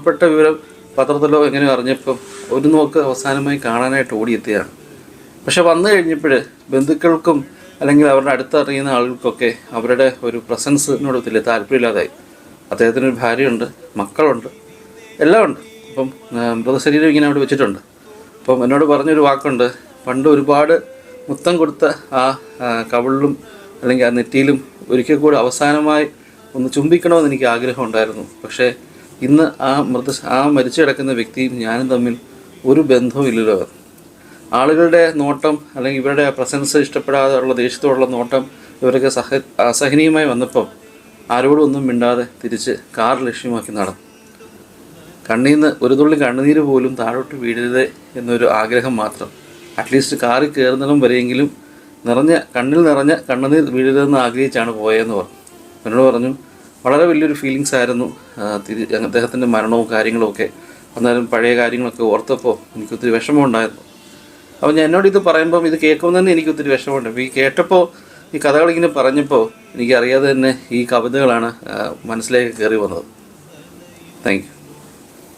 മരണപ്പെട്ട വിവരം പത്രത്തിലോ എങ്ങനെയോ അറിഞ്ഞപ്പം ഒരു നോക്ക് അവസാനമായി കാണാനായിട്ട് ഓടിയെത്തിയാണ്. പക്ഷെ വന്നു കഴിഞ്ഞപ്പോൾ ബന്ധുക്കൾക്കും അല്ലെങ്കിൽ അവരുടെ അടുത്തറിയുന്ന ആളുകൾക്കൊക്കെ അവരുടെ ഒരു പ്രസൻസിനോട് വലിയ താല്പര്യമില്ലാതായി. അദ്ദേഹത്തിനൊരു ഭാര്യയുണ്ട്, മക്കളുണ്ട്, എല്ലാം ഉണ്ട്. അപ്പം മൃതശരീരം ഇങ്ങനെ അവിടെ വെച്ചിട്ടുണ്ട്. അപ്പം എന്നോട് പറഞ്ഞൊരു വാക്കുണ്ട്, പണ്ട് ഒരുപാട് മുത്തം കൊടുത്ത ആ കവിളിലും അല്ലെങ്കിൽ ആ നെറ്റിയിലും ഒരിക്കൽ കൂടി അവസാനമായി ഒന്ന് ചുംബിക്കണമെന്ന് എനിക്ക് ആഗ്രഹമുണ്ടായിരുന്നു. പക്ഷേ ഇന്ന് ആ മരിച്ചു കിടക്കുന്ന വ്യക്തിയും ഞാനും തമ്മിൽ ഒരു ബന്ധവും ഇല്ലല്ലോ. ആളുകളുടെ നോട്ടം അല്ലെങ്കിൽ ഇവരുടെ പ്രസൻസ് ഇഷ്ടപ്പെടാതെ ഉള്ള ദേഷ്യത്തോടുള്ള നോട്ടം ഇവരൊക്കെ അസഹനീയമായി വന്നപ്പം ആരോടും ഒന്നും മിണ്ടാതെ തിരിച്ച് കാർ ലക്ഷ്യമാക്കി നടന്നു. കണ്ണീന്ന് ഒരു തുള്ളി കണ്ണുനീര് പോലും താഴോട്ട് വീഴരുത് എന്നൊരു ആഗ്രഹം മാത്രം. അറ്റ്ലീസ്റ്റ് കാറിൽ കയറുന്നിടം വരെയെങ്കിലും കണ്ണിൽ നിറഞ്ഞ കണ്ണുനീർ വീഴരുതെന്ന് ആഗ്രഹിച്ചാണ് പോയതെന്ന് പറഞ്ഞു. എന്നോട് പറഞ്ഞു വളരെ വലിയൊരു ഫീലിങ്സ് ആയിരുന്നു അദ്ദേഹത്തിൻ്റെ മരണവും കാര്യങ്ങളും ഒക്കെ. എന്നാലും പഴയ കാര്യങ്ങളൊക്കെ ഓർത്തപ്പോൾ എനിക്കൊത്തിരി വിഷമമുണ്ടായിരുന്നു. അപ്പോൾ എന്നോട് ഇത് പറയുമ്പം ഇത് കേൾക്കുമ്പോൾ തന്നെ എനിക്കൊത്തിരി വിഷമമുണ്ട്. അപ്പോൾ ഈ കേട്ടപ്പോൾ ഈ കഥകളിങ്ങനെ പറഞ്ഞപ്പോൾ എനിക്കറിയാതെ തന്നെ ഈ കവിതകളാണ് മനസ്സിലേക്ക് കയറി വന്നത്. Thank you.